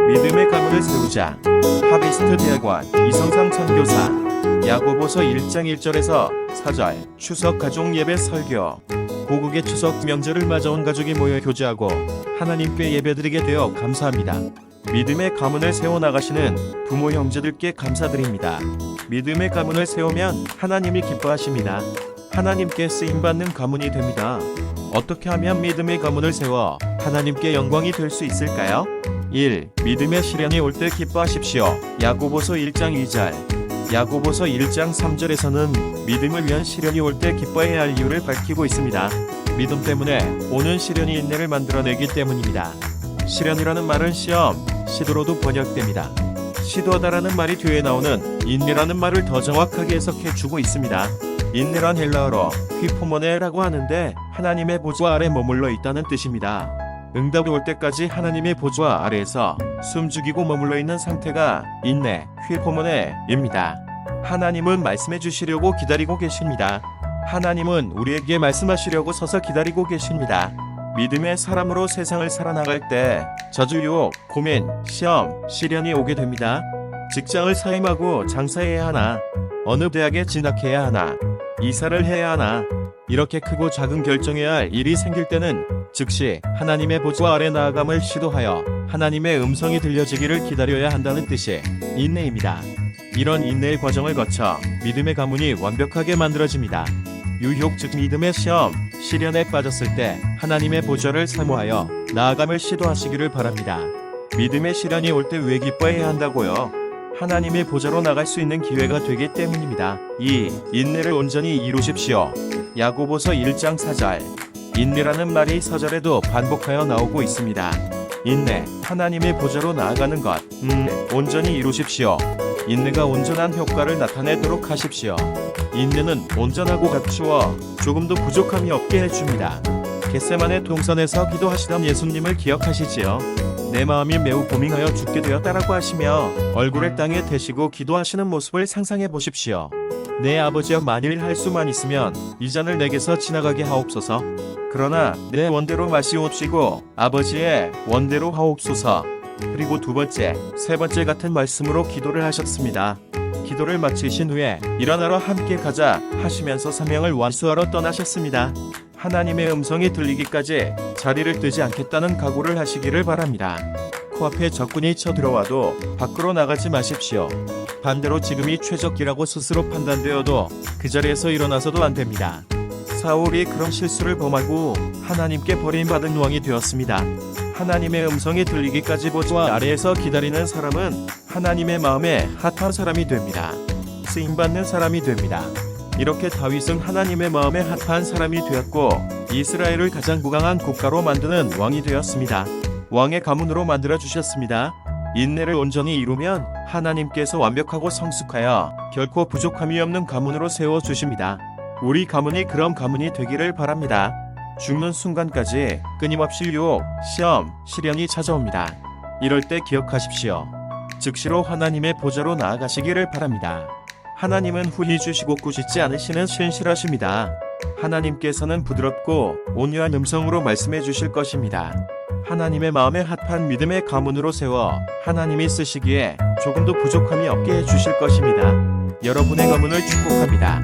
믿음의 가문을 세우자. 하비스트 대학원 이성상 선교사. 야고보서 1장 1절에서 4절. 추석 가족 예배 설교. 고국의 추석 명절을 맞아 온 가족이 모여 교제하고 하나님께 예배드리게 되어 감사합니다. 믿음의 가문을 세워나가시는 부모 형제들께 감사드립니다. 믿음의 가문을 세우면 하나님이 기뻐하십니다. 하나님께 쓰임받는 가문이 됩니다. 어떻게 하면 믿음의 가문을 세워 하나님께 영광이 될 수 있을까요? 1. 믿음의 시련이 올 때 기뻐하십시오. 야고보서 1장 2절. 야고보서 1장 3절에서는 믿음을 위한 시련이 올 때 기뻐해야 할 이유를 밝히고 있습니다. 믿음 때문에 오는 시련이 인내를 만들어내기 때문입니다. 시련이라는 말은 시험, 시도로도 번역됩니다. 시도하다라는 말이 뒤에 나오는 인내라는 말을 더 정확하게 해석해 주고 있습니다. 인내란 헬라어로 휘포모네라고 하는데 하나님의 보좌 아래 머물러 있다는 뜻입니다. 응답이 올 때까지 하나님의 보좌 아래에서 숨죽이고 머물러 있는 상태가 인내, 휘포모네입니다. 하나님은 말씀해 주시려고 기다리고 계십니다. 하나님은 우리에게 말씀하시려고 서서 기다리고 계십니다. 믿음의 사람으로 세상을 살아나갈 때 저주, 유혹, 고민, 시험, 시련이 오게 됩니다. 직장을 사임하고 장사해야 하나? 어느 대학에 진학해야 하나? 이사를 해야 하나? 이렇게 크고 작은 결정해야 할 일이 생길 때는 즉시 하나님의 보좌 아래 나아감을 시도하여 하나님의 음성이 들려지기를 기다려야 한다는 뜻이 인내입니다. 이런 인내의 과정을 거쳐 믿음의 가문이 완벽하게 만들어집니다. 유혹 즉 믿음의 시험, 시련에 빠졌을 때 하나님의 보좌를 사모하여 나아감을 시도하시기를 바랍니다. 믿음의 시련이 올 때 왜 기뻐해야 한다고요? 하나님의 보좌로 나갈 수 있는 기회가 되기 때문입니다. 2. 인내를 온전히 이루십시오. 야고보서 1장 4절. 인내라는 말이 서절에도 반복하여 나오고 있습니다. 인내, 하나님의 보좌로 나아가는 것. 온전히 이루십시오. 인내가 온전한 효과를 나타내도록 하십시오. 인내는 온전하고 갖추어 조금도 부족함이 없게 해줍니다. 겟세마네 동산에서 기도하시던 예수님을 기억하시지요? 내 마음이 매우 고민하여 죽게 되었다라고 하시며 얼굴을 땅에 대시고 기도하시는 모습을 상상해 보십시오. 내 아버지여, 만일 할 수만 있으면 이 잔을 내게서 지나가게 하옵소서. 그러나 내 원대로 마시옵시고 아버지의 원대로 하옵소서. 그리고 두 번째, 세 번째 같은 말씀으로 기도를 하셨습니다. 기도를 마치신 후에 일어나러 함께 가자 하시면서 사명을 완수하러 떠나셨습니다. 하나님의 음성이 들리기까지 자리를 뜨지 않겠다는 각오를 하시기를 바랍니다. 코앞에 적군이 쳐들어와도 밖으로 나가지 마십시오. 반대로 지금이 최적기라고 스스로 판단되어도 그 자리에서 일어나서도 안 됩니다. 사울이 그런 실수를 범하고 하나님께 버림받은 왕이 되었습니다. 하나님의 음성이 들리기까지 보좌 아래에서 기다리는 사람은 하나님의 마음에 핫한 사람이 됩니다. 쓰임받는 사람이 됩니다. 이렇게 다윗은 하나님의 마음에 핫한 사람이 되었고 이스라엘을 가장 무강한 국가로 만드는 왕이 되었습니다. 왕의 가문으로 만들어 주셨습니다. 인내를 온전히 이루면 하나님께서 완벽하고 성숙하여 결코 부족함이 없는 가문으로 세워 주십니다. 우리 가문이 그런 가문이 되기를 바랍니다. 죽는 순간까지 끊임없이 유혹, 시험, 시련이 찾아옵니다. 이럴 때 기억하십시오. 즉시로 하나님의 보좌로 나아가시기를 바랍니다. 하나님은 후히 주시고 꾸짖지 않으시는 신실하십니다. 하나님께서는 부드럽고 온유한 음성으로 말씀해 주실 것입니다. 하나님의 마음에 핫한 믿음의 가문으로 세워 하나님이 쓰시기에 조금도 부족함이 없게 해 주실 것입니다. 여러분의 가문을 축복합니다.